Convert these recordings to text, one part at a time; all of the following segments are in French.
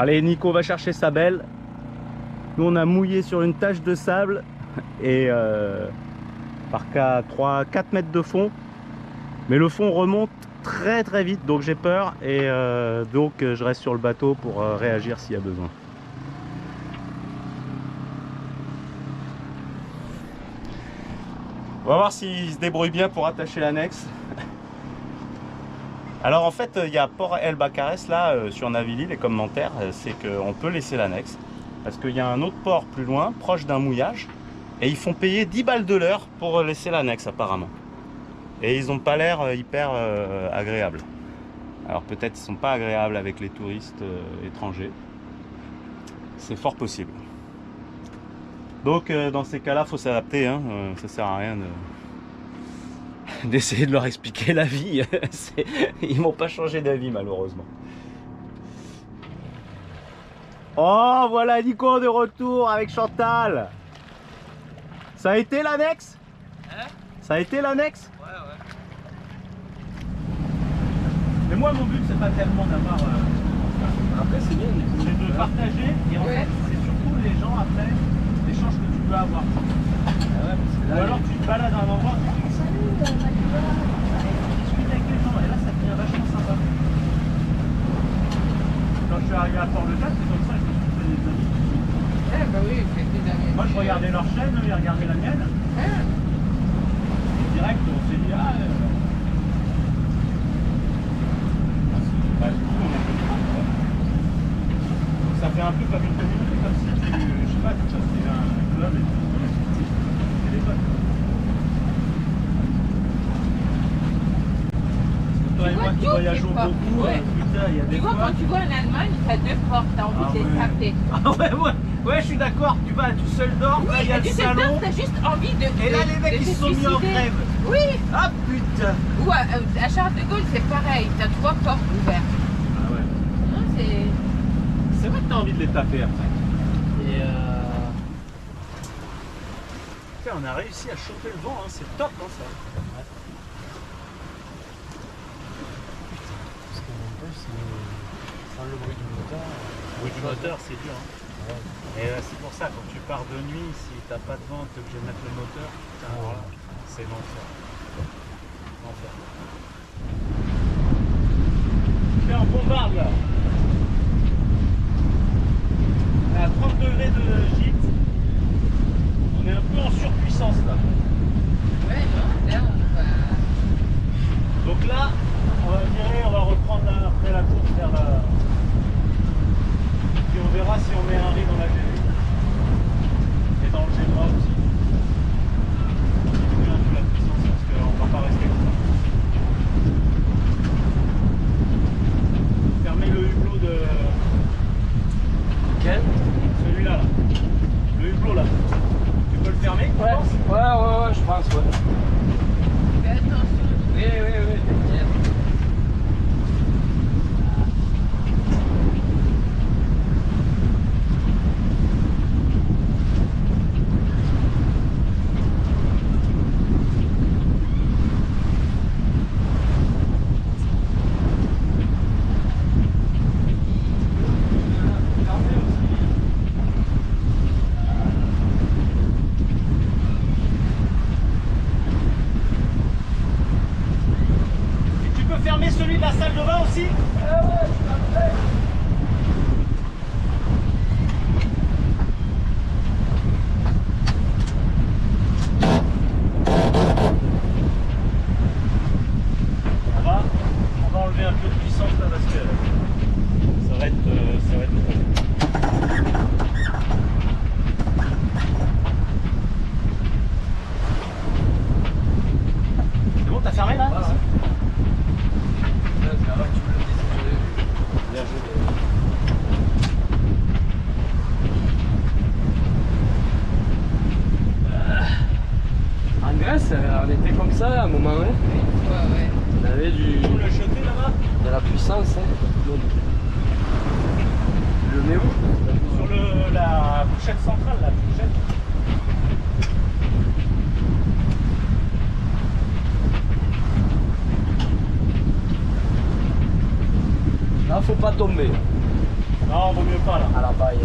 Allez, Nico va chercher sa belle. Nous, on a mouillé sur une tache de sable et par 3-4 mètres de fond. Mais le fond remonte très très vite, donc j'ai peur et donc je reste sur le bateau pour réagir s'il y a besoin. On va voir s'il se débrouille bien pour attacher l'annexe. Alors en fait, il y a Port El Bacares là sur Navili, les commentaires, c'est qu'on peut laisser l'annexe. Parce qu'il y a un autre port plus loin, proche d'un mouillage, et ils font payer 10 balles de l'heure pour laisser l'annexe apparemment. Et ils n'ont pas l'air hyper agréables. Alors peut-être ils ne sont pas agréables avec les touristes étrangers. C'est fort possible. Donc dans ces cas-là, il faut s'adapter, hein. Ça sert à rien d'essayer de leur expliquer la vie. Ils m'ont pas changé d'avis malheureusement. Oh voilà Nico de retour avec Chantal. Ça a été l'annexe? Hein? Ça a été l'annexe? Ouais, ouais. Mais moi mon but c'est pas tellement d'avoir... Après c'est bien. C'est de partager et en fait c'est surtout les gens après, l'échange que tu peux avoir. Ah ouais, parce que là, Ou alors tu te balades à un endroit, tu dis salut, tu discutes avec les gens et là ça devient vachement sympa. Quand je suis arrivé à Port-le-Cat, c'est comme ça que je me suis fait des amis. Eh bah oui, c'est des amis. Moi je regardais leur chaîne, eux ils regardaient la mienne. Et direct on s'est dit ah bah, du coup, on est venu. Donc ça fait un peu comme une communauté, comme si tu, je sais pas, tu faisais un club et tout. C'est des potes. Toi et moi qui voyageons beaucoup, putain, il y a des Tu vois, fois... quand tu vas en Allemagne, tu as deux portes, tu as envie de les taper. Ah ouais, je suis d'accord, tu vas, tu seul dors, là il y a le salon. Tu as juste envie de. Et là les mecs ils se sont mis en grève. Oui. Ah putain. Ou à Charles de Gaulle, c'est pareil, tu as 3 portes ouvertes. Ah ouais. Non, c'est. C'est vrai que t'as envie de les taper après. Et putain, on a réussi à choper le vent, hein. C'est top hein, ça. Ouais. Parce qu'en plus, sans le bruit du moteur. Le bruit du moteur, c'est dur. Hein. Ouais. Et c'est pour ça, quand tu pars de nuit, si t'as pas de vent, t'es obligé de mettre le moteur. Putain, alors là, c'est l'enfer. L'enfer. Tiens, on bombarde là. À 30 degrés de gîte, on est un peu en surpuissance là. Ouais, non, là, on va. Donc là, on va reprendre là, après la course vers la... Puis on verra si on met un riz dans la GV. Et dans le G3 aussi. On diminue un peu la puissance parce qu'on va pas rester comme ça. Fermez le hublot de... Quel? Celui-là là. Le hublot là. Tu peux le fermer? Ouais. Ouais, je pense, ouais. Fais attention. Oui, t'inquiète. Et tu peux fermer celui de la salle de bain aussi? On va enlever un peu de puissance là parce que ça va être trop. C'est bon, t'as fermé là? Là, c'est avant que tu me le dises. Bien joué. En Grèce, on était comme ça à un moment, hein. Ouais. On avait du... Vous le jetez là-bas? de la puissance, hein. Le mets où? Sur la bouchette centrale, la bouchette. Là, faut pas tomber. Non, vaut mieux pas là. À la paille.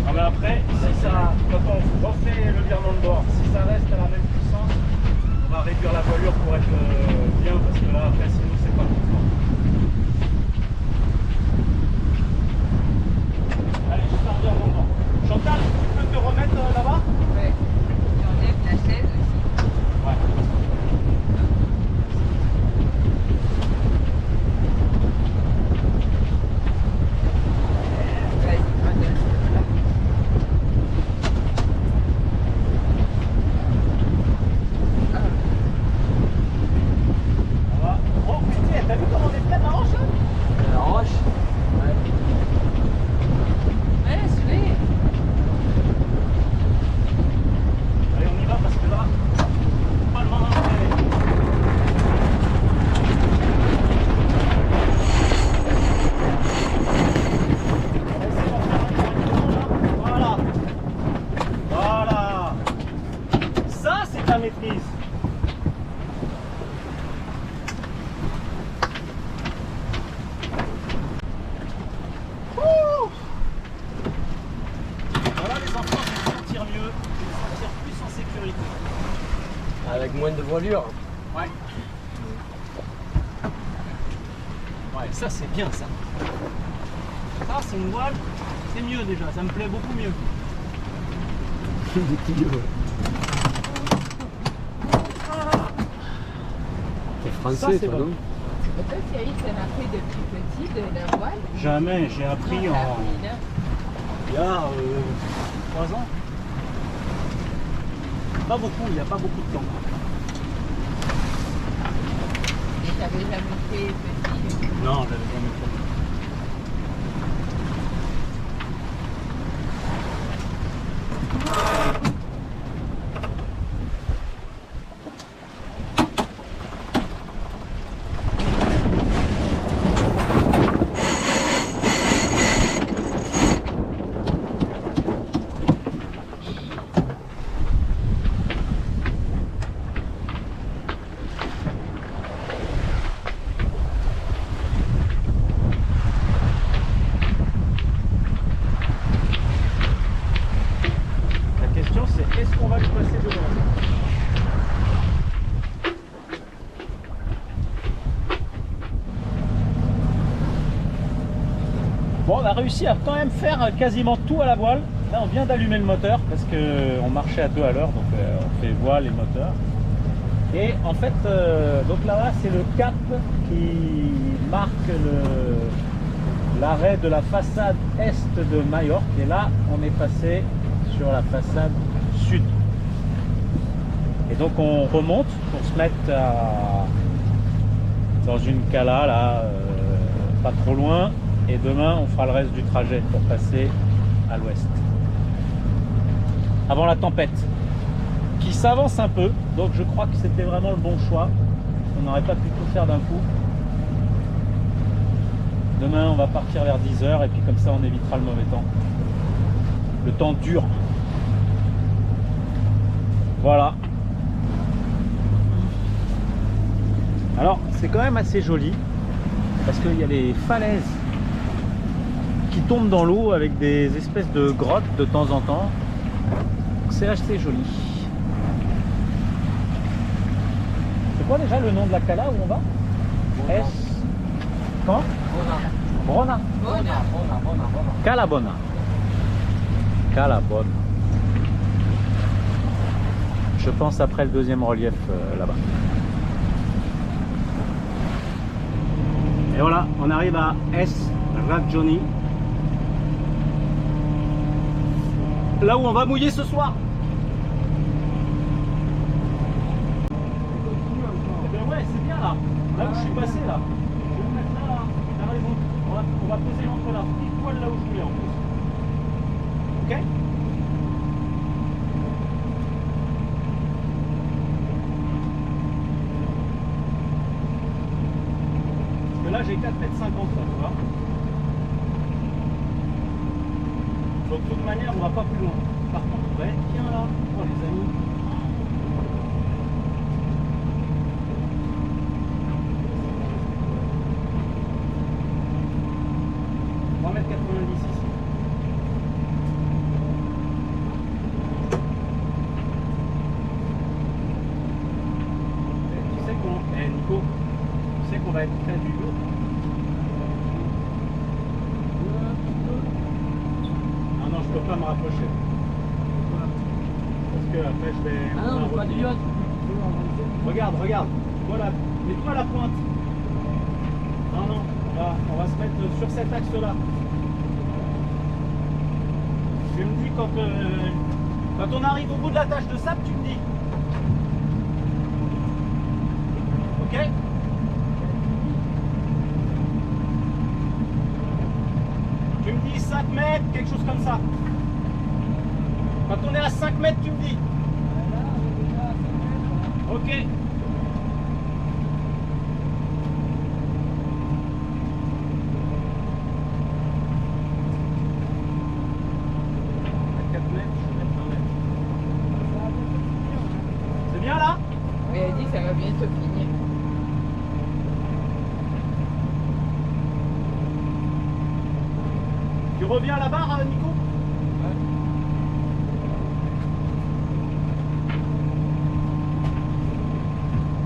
Non mais après, si ça, quand on refait le virement de bord, si ça reste à la même puissance, on va réduire la voilure pour être bien, parce que là après sinon c'est pas confort. Allez, je pars bien mon bord. Chantal, tu peux te remettre là-bas? Ouais. Tu enlèves la chaise aussi. Ouais. Vas-y, prends-le. Ça va. Oh putain, t'as vu comment on est plein la roche là? La roche. Ouais. Ouais, je vais. Allez, on y va parce que là, pas le moment de freiner. Voilà. Voilà. Ça, c'est ta maîtrise. Ouh. Voilà, les enfants vont se sentir mieux, vont se sentir plus en sécurité. Avec moins de voilure. Ouais. Ouais, ça c'est bien ça. Ça c'est une voile, c'est mieux déjà, ça me plaît beaucoup mieux. Des tuyaux. T'es Ça, français, c'est toi, bon. non? Et toi, Thierry, t'en as fait depuis petit de la voile? Jamais, j'ai appris T'as en... appris, là. il y a 3 ans. Pas beaucoup, il n'y a pas beaucoup de temps. Et t'avais jamais fait petit? Non, je l'avais jamais fait. La question c'est est-ce qu'on va lui passer devant? Bon, on a réussi à quand même faire quasiment tout à la voile. Là, on vient d'allumer le moteur parce qu'on marchait à 2 à l'heure, donc on fait voile et moteur. Et en fait, donc là-bas, c'est le cap qui marque l'arrêt de la façade est de Majorque. Et là, on est passé sur la façade sud. Et donc, on remonte pour se mettre dans une cala, là, pas trop loin. Et demain, on fera le reste du trajet pour passer à l'ouest. Avant la tempête, qui s'avance un peu. Donc je crois que c'était vraiment le bon choix. On n'aurait pas pu tout faire d'un coup. Demain, on va partir vers 10 h et puis comme ça, on évitera le mauvais temps. Le temps dur. Voilà. Alors, c'est quand même assez joli parce qu'il y a les falaises qui tombent dans l'eau avec des espèces de grottes de temps en temps. C'est assez joli. C'est quoi déjà le nom de la cala où on va? S. Comment? Brona. Bona. Calabona. Calabona. Je pense après le deuxième relief là-bas. Et voilà, on arrive à S. Ragioni. Là où on va mouiller ce soir. Eh ben ouais, c'est bien là. Là où je suis passé là. Je vais me mettre là, là. T'as raison. On va poser l'entre là. Pile poil là où je voulais en plus. Ok? Parce que là j'ai 4,50 m là, tu vois. Donc tout de manière, on va pas plus loin. Par contre, on va être bien là. Oh les amis. On va mettre 90 ici. Tu sais qu'on... Nico, tu sais qu'on va être près du lot. Non, je peux pas me rapprocher. Parce que après je vais... Ah non, pas du yacht. Regarde. Voilà. Mets-toi à la pointe. Non, on va se mettre sur cet axe-là. Tu me dis quand on arrive au bout de la tâche de sable, tu me dis. Ok? Tu me dis 5 mètres, quelque chose comme ça. Quand on est à 5 mètres, tu me dis. Ok. À 4 mètres, je vais mettre 1 mètre. C'est bien là? Mais elle dit ça va bientôt finir. Tu reviens à la barre, Nico?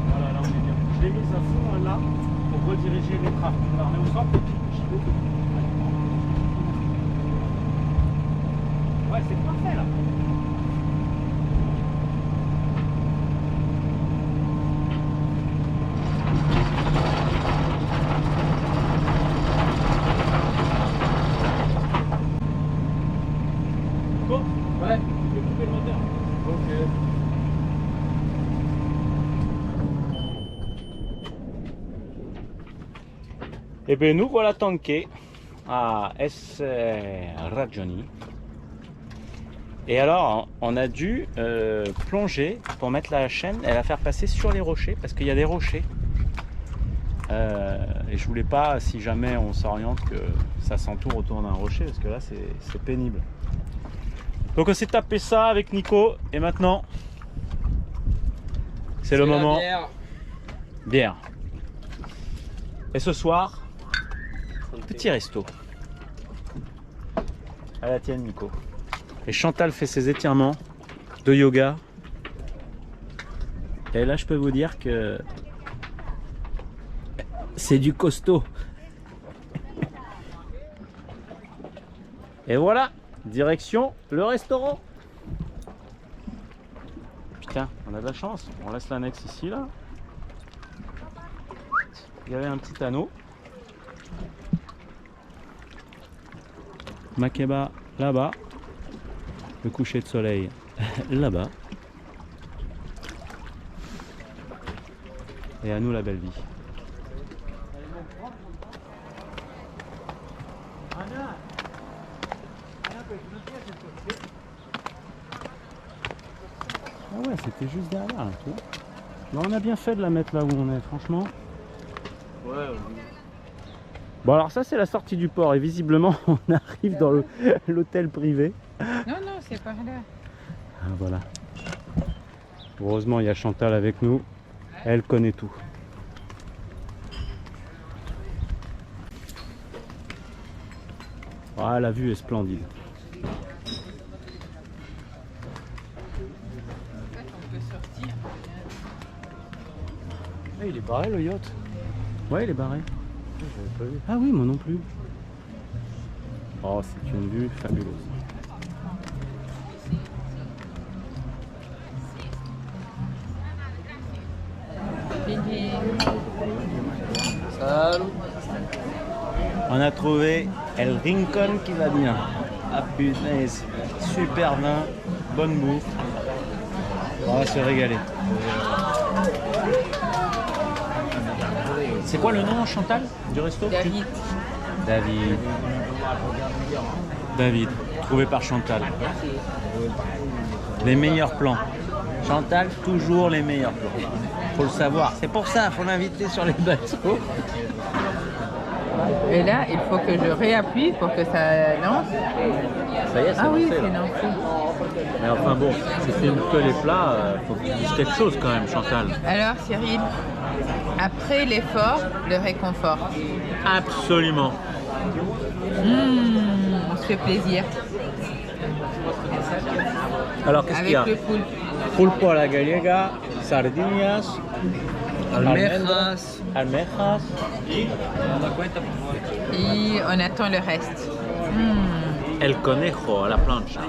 Voilà, là on est bien. Je l'ai mise à fond là pour rediriger les trappes. Alors, on est au centre. Ouais, c'est parfait là. Nico? Ouais. Tu peux couper le moteur. Ok. Et bien nous voilà tankés à S. Ragioni. Et alors on a dû plonger pour mettre la chaîne et la faire passer sur les rochers parce qu'il y a des rochers. Et je voulais pas, si jamais on s'oriente, que ça s'entoure autour d'un rocher parce que là c'est pénible. Donc on s'est tapé ça avec Nico et maintenant c'est le moment. Bière. Et ce soir, petit resto. À la tienne, Nico. Et Chantal fait ses étirements de yoga. Et là, je peux vous dire que c'est du costaud. Et voilà, direction le restaurant. Putain, on a de la chance. On laisse l'annexe ici, là. Il y avait un petit anneau. Makeba là-bas. Le coucher de soleil là-bas. Et à nous la belle vie. Ah ouais, c'était juste derrière là, tu vois. Mais on a bien fait de la mettre là où on est, franchement. Ouais. Bon alors ça c'est la sortie du port et visiblement on arrive dans l'hôtel privé. Non, c'est par là. Ah, voilà. Heureusement il y a Chantal avec nous. Elle connaît tout. Ah, la vue est splendide. On peut sortir. Ah, il est barré le yacht. Ouais, il est barré. J'avais pas vu. Ah oui, moi non plus. Oh, c'est une vue fabuleuse. Salut. On a trouvé El Rincón qui va bien. Ah punaise, super vin, bonne bouffe. On va se régaler. C'est quoi le nom, Chantal, du resto? David. David. David, trouvé par Chantal. Les meilleurs plans. Chantal, toujours les meilleurs plans. Faut le savoir. C'est pour ça, faut l'inviter sur les bateaux. Et là, il faut que je réappuie pour que ça lance. Ça y est, c'est Ah oui, lancé, c'est là. lancé. Mais enfin bon, si tu filmes que les plats, faut que tu dises quelque chose quand même, Chantal. Alors Cyril, après l'effort, le réconfort. Absolument. On se fait plaisir Alors qu'est-ce qu'il y a? avec le poulpe. Pulpo a la gallega, sardinias, almejas, Et on attend le reste. el conejo a la plancha.